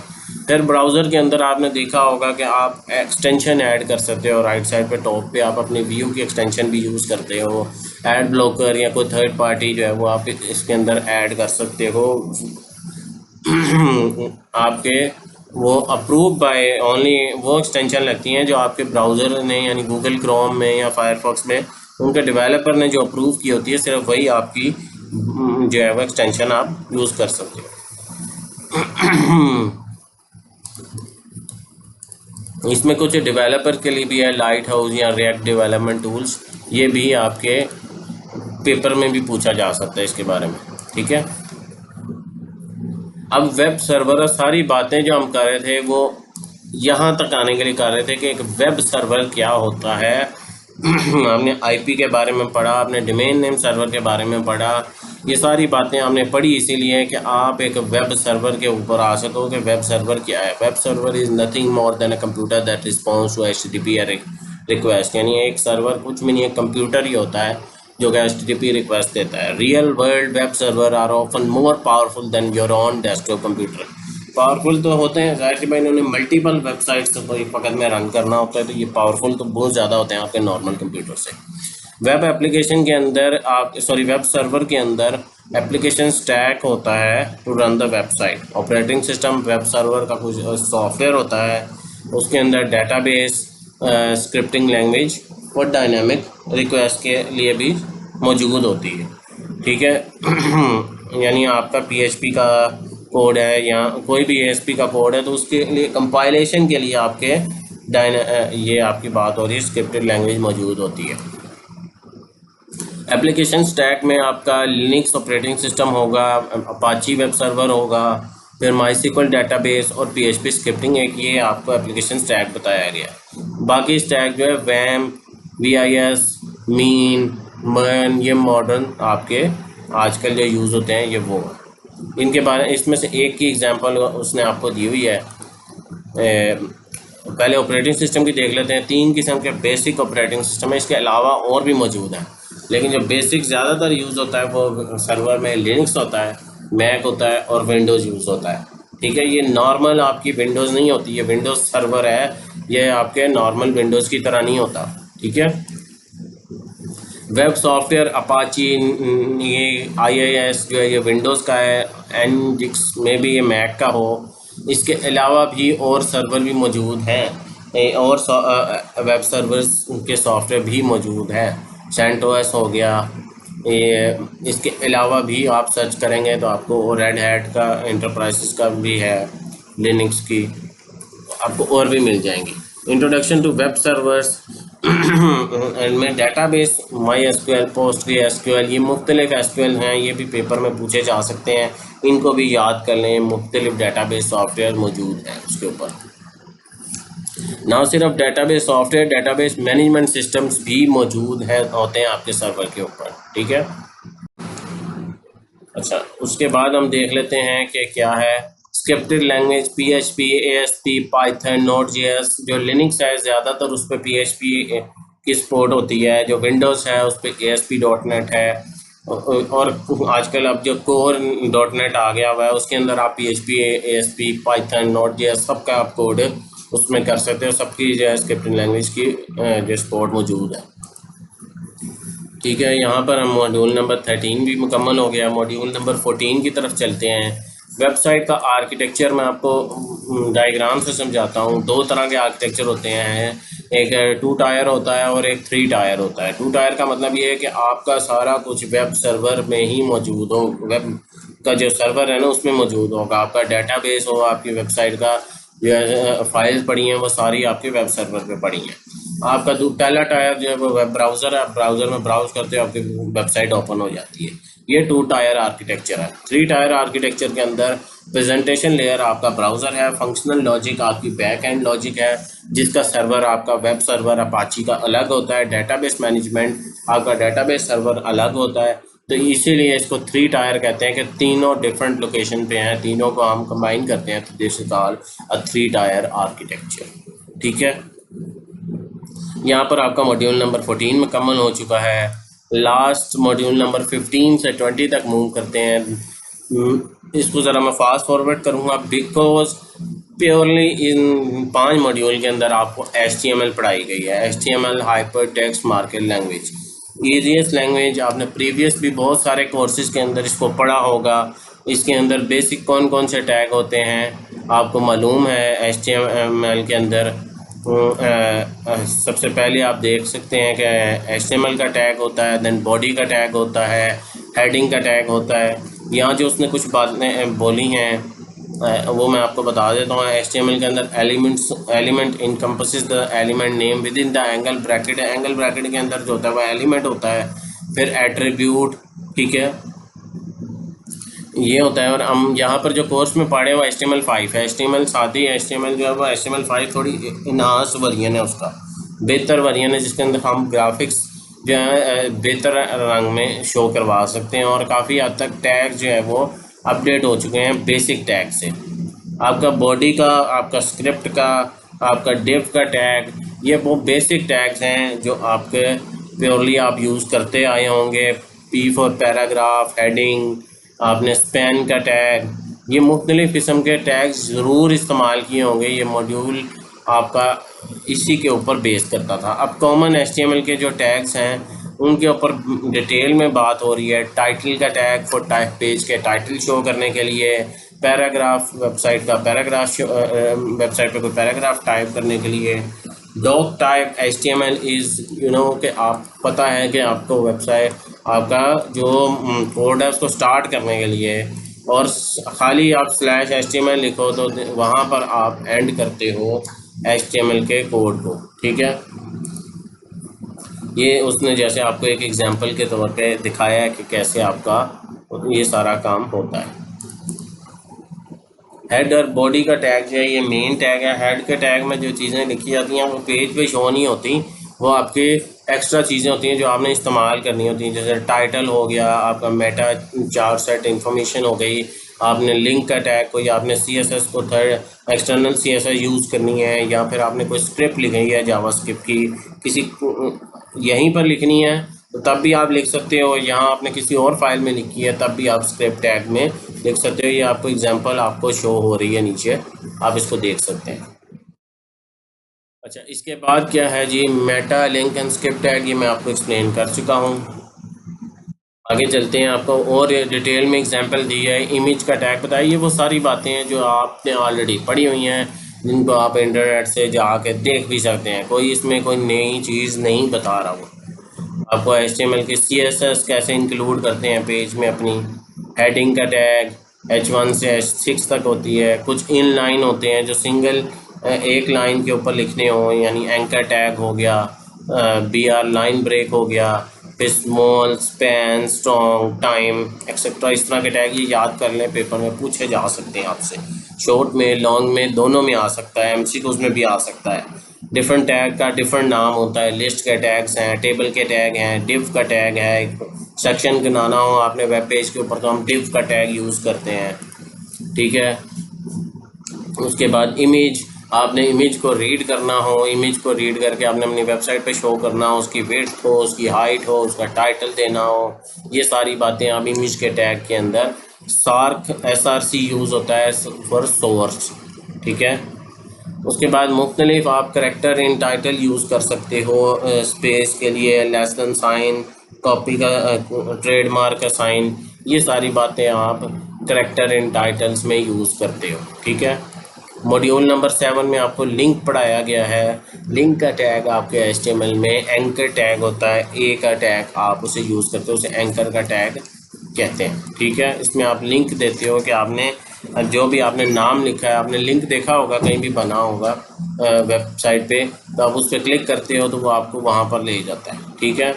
फिर ब्राउज़र के अंदर आपने देखा होगा कि आप एक्सटेंशन ऐड कर सकते हो। राइट साइड पे टॉप पे आप अपनी व्यू की एक्सटेंशन भी यूज़ करते हो। एड ब्लॉकर या कोई थर्ड पार्टी जो है वो आप इसके अंदर ऐड कर सकते हो। आपके वो अप्रूव बाय ओनली वो एक्सटेंशन लगती हैं जो आपके ब्राउज़र ने यानी गूगल क्रोम में या फायरफॉक्स में उनके डेवलपर ने जो अप्रूव की होती है, सिर्फ वही आपकी जो है वो एक्सटेंशन आप यूज़ कर सकते हो। इसमें कुछ डेवलपर के लिए भी है, लाइट हाउस या रिएक्ट डेवलपमेंट टूल्स, ये भी आपके पेपर में भी पूछा जा सकता है इसके बारे में। ठीक है, अब वेब सर्वर, सारी बातें जो हम कर रहे थे वो यहाँ तक आने के लिए कर रहे थे कि एक वेब सर्वर क्या होता है। हमने IP के बारे में पढ़ा, आपने डोमेन नेम सर्वर के बारे में पढ़ा। ये सारी बातें हमने पढ़ी इसीलिए कि आप एक वेब सर्वर के ऊपर आ सको कि वेब सर्वर क्या है। Web server is nothing more than a computer that response to HTTP request, यानी एक सर्वर कुछ भी नहीं, एक कंप्यूटर ही होता है जो कि HTTP रिक्वेस्ट देता है। Real world web server are often more powerful than your own desktop computer. Powerful तो होते हैं, जाहिर सी भाई इन्होंने मल्टीपल वेबसाइट्स को एक वक्त में रन करना होता है, तो ये पावरफुल तो बहुत ज़्यादा होते हैं आपके नॉर्मल कंप्यूटर से। वेब एप्लीकेशन के अंदर वेब सर्वर के अंदर एप्लीकेशन स्टैक होता है to run the website. Operating system web server का कुछ सॉफ्टवेयर होता है, उसके अंदर डेटाबेस, स्क्रिप्टिंग लैंग्वेज और डायनामिक रिक्वेस्ट के लिए भी मौजूद होती है। ठीक है, यानी आपका PHP का कोड है या कोई भी ASP का कोड है तो उसके लिए कंपाइलेशन के लिए आपके ये आपकी बात हो रही है, स्क्रिप्टेड लैंग्वेज मौजूद होती है। एप्लीकेशन स्टैक में आपका लिनक्स ऑपरेटिंग सिस्टम होगा, अपाची वेब सर्वर होगा, फिर माइस्क्ल डेटाबेस और PHP स्क्रिप्टिंग, एक ये आपको एप्लीकेशन स्टैक बताया गया। बाकी स्टैक जो है वैम, VIS, मीन, मर्न, ये मॉडर्न आपके आजकल जो यूज़ होते हैं ये वो इनके बारे में। इसमें से एक की एग्जांपल उसने आपको दी हुई है। पहले ऑपरेटिंग सिस्टम की देख लेते हैं। 3 किस्म के बेसिक ऑपरेटिंग सिस्टम है, इसके अलावा और भी मौजूद हैं, लेकिन जो बेसिक ज़्यादातर यूज़ होता है वो सर्वर में लिनक्स होता है, मैक होता है और विंडोज़ यूज़ होता है। ठीक है, ये नॉर्मल आपकी विंडोज़ नहीं होती, ये विंडोज़ सर्वर है, ये आपके नॉर्मल विंडोज़ की तरह नहीं होता। ठीक है, वेब सॉफ्टवेयर अपाची, ये IIS जो है ये विंडोज़ का है, NGIX में भी ये मैक का हो। इसके अलावा भी और सर्वर भी मौजूद हैं और वेब सर्वर्स के सॉफ्टवेयर भी मौजूद है। CentOS हो गया, ये इसके अलावा भी आप सर्च करेंगे तो आपको रेड हैट का, एंटरप्राइजेस का भी है, लिनक्स की आपको और भी मिल जाएंगी। इंट्रोडक्शन टू वेब सर्वर्स में डेटाबेस MySQL, PostgreSQL, ये मुख्तलिफ SQL हैं, ये भी पेपर में पूछे जा सकते हैं, इनको भी याद कर लें। मुख्तलिफ डेटाबेस सॉफ्टवेयर मौजूद हैं उसके ऊपर। ना सिर्फ database software, database management systems भी मौजूद हैं होते हैं आपके सर्वर के ऊपर। ठीक है, अच्छा, उसके बाद हम देख लेते हैं कि क्या है scripted language PHP, ASP, Python, Node.js. जो लिनक्स है ज़्यादातर उस पर PHP की सपोर्ट होती है, जो विंडोज़ है उस पर ASP.NET है। और आजकल अब जो कोर .NET आ गया हुआ है उसके अंदर आप PHP, ASP, पाइथन, नोड.js सबका आप कोड उसमें कर सकते हो। सबकी जो है स्क्रिप्टिंग लैंग्वेज की जो सपोर्ट मौजूद है। ठीक है, यहाँ पर हम मॉड्यूल नंबर 13 भी मुकम्मल हो गया। मॉड्यूल नंबर 14 की तरफ चलते हैं। वेबसाइट का आर्किटेक्चर मैं आपको डायग्राम से समझाता हूँ। दो तरह के आर्किटेक्चर होते हैं, एक 2 टायर होता है और एक 3 टायर होता है। 2 टायर का मतलब ये है कि आपका सारा कुछ वेब सर्वर में ही मौजूद हो, वेब का जो सर्वर है ना उसमें मौजूद होगा। आपका डेटाबेस हो, आपकी वेबसाइट का जो है फाइल्स पड़ी हैं वो सारी आपके वेब सर्वर पे पड़ी हैं। आपका पहला टायर जो है वो वेब ब्राउज़र है। आप ब्राउज़र में ब्राउज करते हो, आपकी वेबसाइट ओपन हो जाती है। ये 2 टायर आर्किटेक्चर है। 3 टायर आर्किटेक्चर के अंदर प्रेजेंटेशन लेयर आपका ब्राउज़र है, फंक्शनल लॉजिक आपकी बैक एंड लॉजिक है, जिसका सर्वर आपका वेब सर्वर अपाची का अलग होता है, डेटाबेस मैनेजमेंट आपका डेटाबेस सर्वर अलग होता है। तो इसीलिए इसको 3 टायर कहते हैं कि तीनों डिफरेंट लोकेशन पे हैं, तीनों को हम कंबाइन करते हैं, तो this is called a 3 tier architecture. ठीक है, यहाँ पर आपका मॉड्यूल नंबर 14 मुकम्मल हो चुका है। लास्ट मॉड्यूल नंबर 15 से 20 तक मूव करते हैं। इसको ज़रा मैं फास्ट फॉरवर्ड करूँगा बिकॉज प्योरली इन 5 मॉड्यूल के अंदर आपको HTML पढ़ाई गई है। HTML hyper text markup language, easiest language. आपने प्रीवियस भी बहुत सारे कोर्सेज के अंदर इसको पढ़ा होगा। इसके अंदर बेसिक कौन कौन से टैग होते हैं आपको मालूम है। HTML के अंदर सबसे पहले आप देख सकते हैं कि HTML का टैग होता है, देन बॉडी का टैग होता है, हेडिंग का टैग होता है। यहाँ जो उसने कुछ बातें बोली हैं वो मैं आपको बता देता हूँ। HTML के अंदर element encompasses the element name with in the angle bracket है। एंगल ब्रैकेट के अंदर जो होता है वो एलिमेंट होता है। फिर एट्रीब्यूट, ठीक है, ये होता है। और हम यहाँ पर जो कोर्स में पढ़े वो HTML5 है। HTML साथ ही HTML जो है वो HTML5 थोड़ी इनहांस वर्जन है, उसका बेहतर वर्जन है, जिसके अंदर हम ग्राफिक्स जो है बेहतर रंग में शो करवा सकते हैं। और काफ़ी हद तक टैग जो है वो अपडेट हो चुके हैं बेसिक टैग से। आपका बॉडी का, आपका स्क्रिप्ट का, आपका डिव का टैग, ये वो बेसिक टैग्स हैं जो आपके प्योरली आप यूज़ करते आए होंगे। P फॉर पैराग्राफ, हेडिंग, आपने स्पैन का टैग, ये मुख्तलिफ़ किस्म के टैग्स ज़रूर इस्तेमाल किए होंगे। ये मॉड्यूल आपका इसी के ऊपर बेस करता था। अब कॉमन HTML के जो टैग्स हैं उनके ऊपर डिटेल में बात हो रही है। टाइटल का टैग फॉर टाइप पेज के टाइटल शो करने के लिए, पैराग्राफ वेबसाइट का पैराग्राफ वेबसाइट पे कोई पैराग्राफ टाइप करने के लिए। डॉक टाइप HTML इज़ कि आप पता है कि आपको वेबसाइट आपका जो कोड है उसको स्टार्ट करने के लिए, और खाली आप /HTML लिखो तो वहाँ पर आप एंड करते हो HTML के कोड को। ठीक है, ये उसने जैसे आपको एक एग्जांपल के तौर पे दिखाया है कि कैसे आपका ये सारा काम होता है। हेड और बॉडी का टैग जो है ये मेन टैग है। हेड के टैग में जो चीज़ें लिखी जाती हैं वो पेज पे शो नहीं होती, वो आपके एक्स्ट्रा चीज़ें होती हैं जो आपने इस्तेमाल करनी होती हैं। जैसे टाइटल हो गया, आपका मेटा चार सेट इंफॉर्मेशन हो गई, आपने लिंक का टैग, कोई आपने CSS को थर्ड एक्सटर्नल CSS यूज़ करनी है, या फिर आपने कोई स्क्रिप्ट लिखी है जावास्क्रिप्ट की, किसी यहीं पर लिखनी है तो तब भी आप लिख सकते हो। यहाँ आपने किसी और फाइल में लिखी है तब भी आप स्क्रिप्ट टैग में लिख सकते हो। ये आपको एग्जांपल आपको शो हो रही है नीचे, आप इसको देख सकते हैं। अच्छा, इसके बाद क्या है जी, meta link and script tag, ये मैं आपको एक्सप्लेन कर चुका हूँ। आगे चलते हैं, आपको और डिटेल में एग्जांपल दी है। इमेज का टैग बताइए, ये वो सारी बातें हैं जो आपने ऑलरेडी पढ़ी हुई हैं, जिनको आप इंटरनेट से जाके देख भी सकते हैं। कोई इसमें कोई नई चीज़ नहीं बता रहा हूँ आपको। HTML के CSS कैसे इंक्लूड करते हैं पेज में अपनी। हेडिंग का टैग H1 से H6 तक होती है। कुछ इन लाइन होते हैं जो सिंगल एक लाइन के ऊपर लिखने हो, यानी एंकर टैग हो गया, BR लाइन ब्रेक हो गया, फिर small, span, strong, time etcetera. इस तरह के टैग ये याद कर लें, पेपर में पूछे जा सकते हैं आपसे। शॉर्ट में, लॉन्ग में, दोनों में आ सकता है, MCQs में भी आ सकता है। डिफरेंट टैग का डिफरेंट नाम होता है। लिस्ट के टैग्स हैं, टेबल के टैग हैं, डिव का टैग है, सेक्शन बनाना हो आपने वेब पेज के ऊपर तो हम div का टैग यूज़ करते हैं, ठीक है। उसके बाद इमेज, आपने इमेज को रीड करना हो, इमेज को रीड करके आपने अपनी वेबसाइट पे शो करना हो, उसकी विड्थ हो, उसकी हाइट हो, उसका टाइटल देना हो, ये सारी बातें आप इमेज के टैग के अंदर सार्क SRC यूज़ होता है फॉर सोर्स, ठीक है। उसके बाद मुख्तलिफ आप करेक्टर इन टाइटल यूज़ कर सकते हो, स्पेस के लिए लेस देन साइन, कॉपी का ट्रेडमार्क का साइन, ये सारी बातें आप करेक्टर इन टाइटल्स में यूज़ करते हो, ठीक है। मॉड्यूल नंबर 7 में आपको लिंक पढ़ाया गया है। लिंक का टैग आपके HTML में एंकर टैग होता है, ए का टैग आप उसे यूज़ करते हो, उसे एंकर का टैग कहते हैं, ठीक है। इसमें आप लिंक देते हो कि आपने जो भी आपने नाम लिखा है, आपने लिंक देखा होगा कहीं भी बना होगा वेबसाइट पे, तो आप उस पर क्लिक करते हो तो वो आपको वहाँ पर ले जाता है, ठीक है।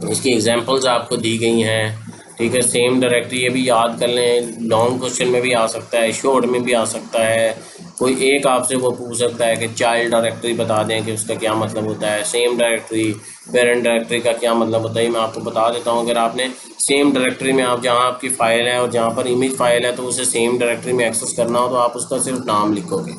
इसकी एग्जांपल्स आपको दी गई हैं, ठीक है। सेम डायरेक्टरी, ये भी याद कर लें, लॉन्ग क्वेश्चन में भी आ सकता है, शॉर्ट में भी आ सकता है। कोई एक आपसे वो पूछ सकता है कि चाइल्ड डायरेक्टरी बता दें कि उसका क्या मतलब होता है, सेम डायरेक्टरी, पेरेंट डायरेक्टरी का क्या मतलब होता है, मैं आपको बता देता हूँ। अगर आपने सेम डायरेक्टरी में आप जहाँ आपकी फ़ाइल है और जहाँ पर इमेज फ़ाइल है तो उसे सेम डायरेक्टरी में एक्सेस करना हो तो आप उसका सिर्फ नाम लिखोगे।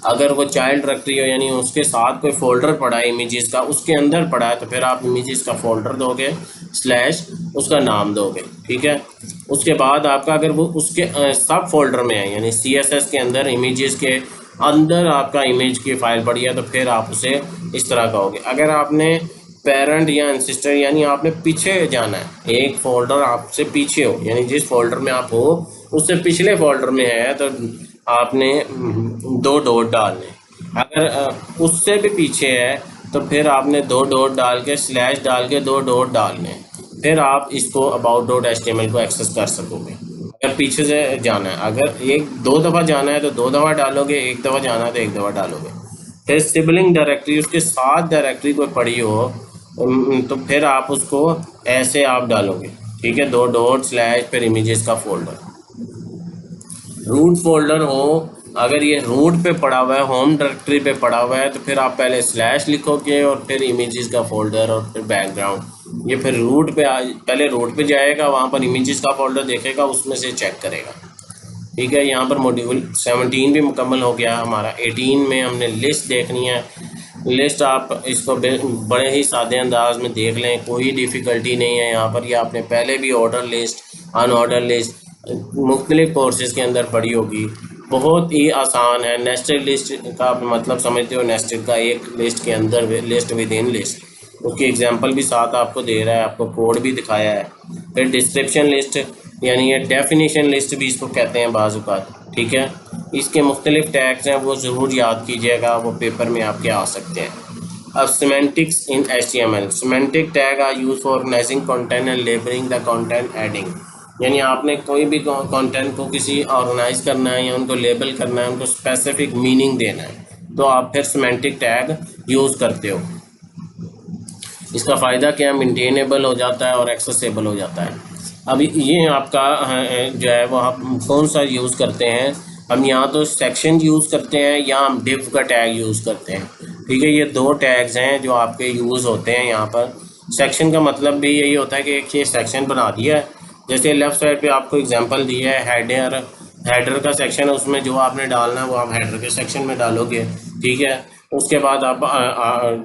अगर वो चाइल्ड डायरेक्टरी हो यानी उसके साथ कोई फोल्डर पड़ा है इमेजेस का, उसके अंदर पड़ा है, तो फिर आप इमेजेस का फोल्डर दोगे स्लैश उसका नाम दोगे, ठीक है। उसके बाद आपका अगर वो उसके सब फोल्डर में है यानी CSS के अंदर इमेजेस के अंदर आपका इमेज की फाइल पड़ी है तो फिर आप उसे इस तरह कहोगे। अगर आपने पेरेंट या एंसेस्टर यानी आपने पीछे जाना है, एक फोल्डर आपसे पीछे हो यानी जिस फोल्डर में आप हो उससे पिछले फोल्डर में है तो आपने 2 डॉट डालने। अगर उससे भी पीछे है तो फिर आपने 2 डॉट डाल के स्लैश डाल के 2 डॉट डालने, फिर आप इसको about.html को एक्सेस कर सकोगे। अगर पीछे से जाना है, अगर एक 2 दफ़ा जाना है तो 2 दफ़ा डालोगे, एक दफ़ा जाना है तो एक दफ़ा डालोगे। फिर सिबलिंग डायरेक्टरी, उसके साथ डायरेक्टरी कोई पड़ी हो तो फिर आप उसको ऐसे आप डालोगे, ठीक है। 2 डॉट स्लैश फिर इमेजेस का फोल्डर। रूट फोल्डर हो, अगर ये रूट पे पड़ा हुआ है, होम डायरेक्टरी पे पड़ा हुआ है तो फिर आप पहले स्लैश लिखोगे और फिर इमेजेस का फोल्डर और फिर बैकग्राउंड। ये फिर रूट पे पहले रूट पे जाएगा, वहाँ पर इमेजेस का फोल्डर देखेगा, उसमें से चेक करेगा, ठीक है। यहाँ पर मॉड्यूल 17 भी मुकम्मल हो गया हमारा। 18 में हमने लिस्ट देखनी है। लिस्ट आप इसको बड़े ही सादे अंदाज में देख लें, कोई डिफ़िकल्टी नहीं है यहाँ पर। ये आपने पहले भी ऑर्डर लिस्ट, अनऑर्डर लिस्ट मुख्तलिफ कोर्सेज के अंदर पढ़ी होगी, बहुत ही आसान है। नेस्टेड लिस्ट का मतलब समझते हो, नेस्टेड का एक लिस्ट के अंदर लिस्ट विद इन लिस्ट, उसकी एग्जांपल भी साथ आपको दे रहा है, आपको कोड भी दिखाया है। फिर डिस्क्रिप्शन लिस्ट यानी ये डेफिनेशन लिस्ट भी इसको कहते हैं बाज़ औक़ात, ठीक है। इसके मुख्तलिफ टैग्स हैं, वो ज़रूर याद कीजिएगा, वो पेपर में आपके आ सकते हैं। अब semantics in HTML, semantic tag are use for organising content and labelling the content heading, यानी आपने कोई भी कंटेंट को किसी ऑर्गेनाइज करना है या उनको लेबल करना है, उनको स्पेसिफिक मीनिंग देना है तो आप फिर सिमेंटिक टैग यूज़ करते हो। इसका फ़ायदा क्या है, मेंटेनेबल हो जाता है और एक्सेसिबल हो जाता है। अब ये आपका जो है वो आप कौन सा यूज़ करते हैं, हम यहाँ तो सेक्शन यूज़ करते हैं या हम डिव का टैग यूज़ करते हैं, ठीक है। ये 2 टैग्स हैं जो आपके यूज़ होते हैं यहाँ पर। सेक्शन का मतलब भी यही होता है कि एक ये सेक्शन बना दिया है, जैसे लेफ़्ट साइड पे आपको एग्जांपल दिया है हेडर, हेडर का सेक्शन है, उसमें जो आपने डालना है वो आप हेडर के सेक्शन में डालोगे, ठीक है। उसके बाद आप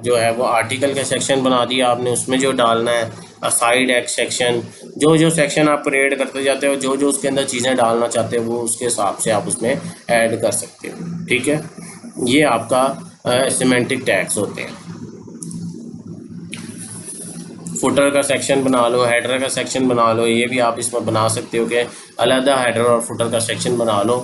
जो है वो आर्टिकल का सेक्शन बना दिया आपने, उसमें जो डालना है साइड एक्स सेक्शन, जो जो सेक्शन आप क्रिएट करते जाते हो, जो जो उसके अंदर चीज़ें डालना चाहते हो वो उसके हिसाब से आप उसमें ऐड कर सकते हो, ठीक है। ये आपका सिमेंटिक टैग्स होते हैं। फुटर का सेक्शन बना लो, हेडर का सेक्शन बना लो, ये भी आप इसमें बना सकते हो कि अलग हेडर और फुटर का सेक्शन बना लो,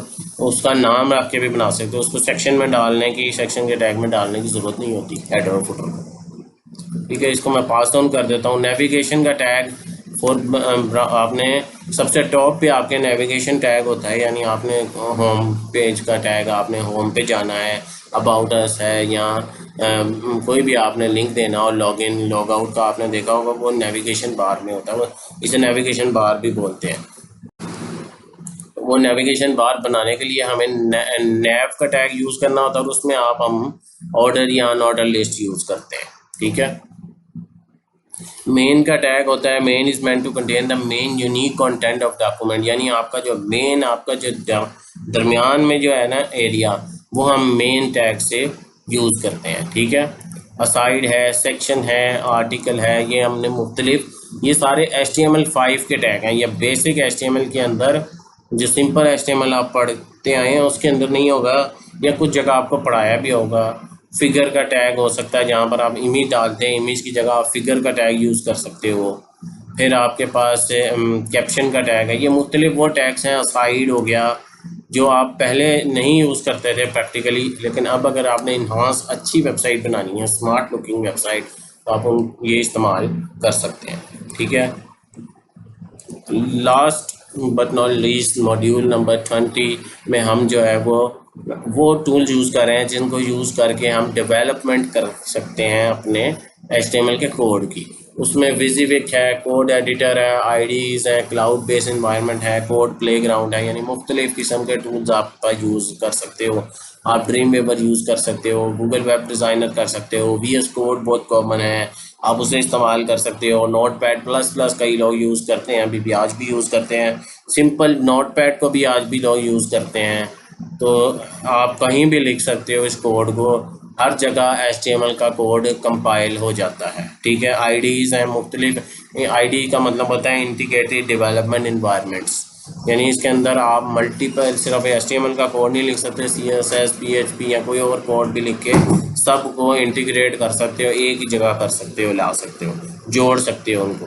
उसका नाम रख के भी बना सकते हो। उसको सेक्शन में डालने की, सेक्शन के टैग में डालने की ज़रूरत नहीं होती हेडर और फुटर को, ठीक है। इसको मैं पास ऑन कर देता हूँ। नेविगेशन का टैग फॉर आपने सबसे टॉप पे आपके नेविगेशन टैग होता है, यानी आपने होम पेज का टैग, आपने होम पे जाना है, अबाउट अस है या कोई भी आपने लिंक देना हो, लॉग इन लॉग आउट का आपने देखा होगा, वो नेविगेशन बार में होता है, वो इसे नेविगेशन बार भी बोलते हैं। वो नेविगेशन बार बनाने के लिए हमें नैव का टैग यूज़ करना होता है और उसमें हम ऑर्डर या अनऑर्डर लिस्ट यूज़ करते हैं, ठीक है। मेन का टैग होता है main is meant to contain the main unique content of document, यानी आपका जो मेन आपका जो दरमियान में जो है ना एरिया, वो हम मेन टैग से यूज़ करते हैं। ठीक है, असाइड है, सेक्शन है, आर्टिकल है, ये हमने मुख्तलिफ, ये सारे HTML5 के टैग हैं। ये बेसिक HTML के अंदर जो सिंपल HTML आप पढ़ते आए हैं उसके अंदर नहीं होगा, या कुछ जगह आपको पढ़ाया भी होगा। फिगर का टैग हो सकता है, जहाँ पर आप इमेज डालते हैं, इमेज की जगह आप फिगर का टैग यूज़ कर सकते हो। फिर आपके पास कैप्शन का टैग है। ये मुख्तलिफ वो टैग्स हैं। असाइड हो गया, जो आप पहले नहीं यूज़ करते थे प्रैक्टिकली, लेकिन अब अगर आपने इन्हांस अच्छी वेबसाइट बनानी है, स्मार्ट लुकिंग वेबसाइट, तो आप ये इस्तेमाल कर सकते हैं। ठीक है, last but not least module number 20 में हम जो है वो टूल यूज़ कर रहे हैं जिनको यूज़ करके हम डेवलपमेंट कर सकते हैं अपने HTML के कोड की। उसमें विजिविक है, कोड एडिटर है, IDEs है, क्लाउड बेस्ड इन्वायरमेंट है, कोड प्लेग्राउंड है, यानी मुख्तलिफ़ किस्म के टूल्स आप यूज़ कर सकते हो। आप ड्रीम वेवर यूज़ कर सकते हो, गूगल वेब डिज़ाइनर कर सकते हो, VS कोड बहुत कॉमन है, आप उसे इस्तेमाल कर सकते हो। नोटपैड प्लस प्लस कई लोग यूज़ करते हैं, अभी भी आज भी यूज़ करते हैं। सिंपल नोटपैड को भी आज भी लोग यूज़ करते हैं। तो आप कहीं भी लिख सकते हो इस कोड को, हर जगह HTML का कोड कंपाइल हो जाता है। ठीक है, IDEs हैं मुख्तलिफ। IDE का मतलब होता है इंटीग्रेटेड डेवलपमेंट इन्वायरमेंट्स, यानी इसके अंदर आप मल्टीपल सिर्फ HTML का कोड नहीं लिख सकते, CSS, PHP या कोई और कोड भी लिख के सबको इंटीग्रेट कर सकते हो, एक ही जगह कर सकते हो, ला सकते हो, जोड़ सकते हो उनको।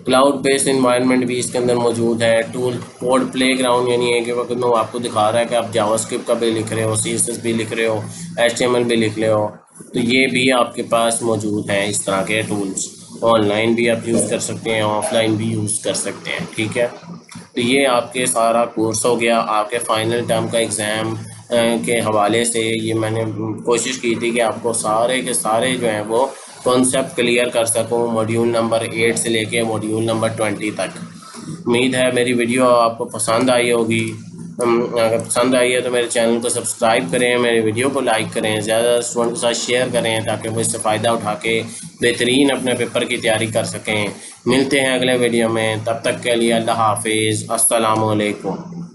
क्लाउड बेस्ड इन्वायरमेंट भी इसके अंदर मौजूद है। टूल कोड प्लेग्राउंड, यानी एक वक्त में वो आपको दिखा रहा है कि आप जावास्क्रिप्ट का भी लिख रहे हो, CSS भी लिख रहे हो, HTML भी लिख रहे हो, तो ये भी आपके पास मौजूद हैं। इस तरह के टूल्स ऑनलाइन भी आप यूज़ कर सकते हैं, ऑफलाइन भी यूज़ कर सकते हैं। ठीक है, तो ये आपके सारा कोर्स हो गया। आपके फाइनल टर्म का एग्ज़ाम के हवाले से ये मैंने कोशिश की थी कि आपको सारे के सारे जो हैं वो कॉन्सेप्ट क्लियर कर सकूं, मॉड्यूल नंबर 8 से लेके मॉड्यूल नंबर 20 तक। उम्मीद है मेरी वीडियो आपको पसंद आई होगी। अगर पसंद आई है तो मेरे चैनल को सब्सक्राइब करें, मेरे वीडियो को लाइक करें, ज़्यादा स्टूडेंट के साथ शेयर करें ताकि वो इससे फ़ायदा उठा के बेहतरीन अपने पेपर की तैयारी कर सकें। मिलते हैं अगले वीडियो में, तब तक के लिए अल्लाह हाफिज़, अस्सलामु अलैकुम।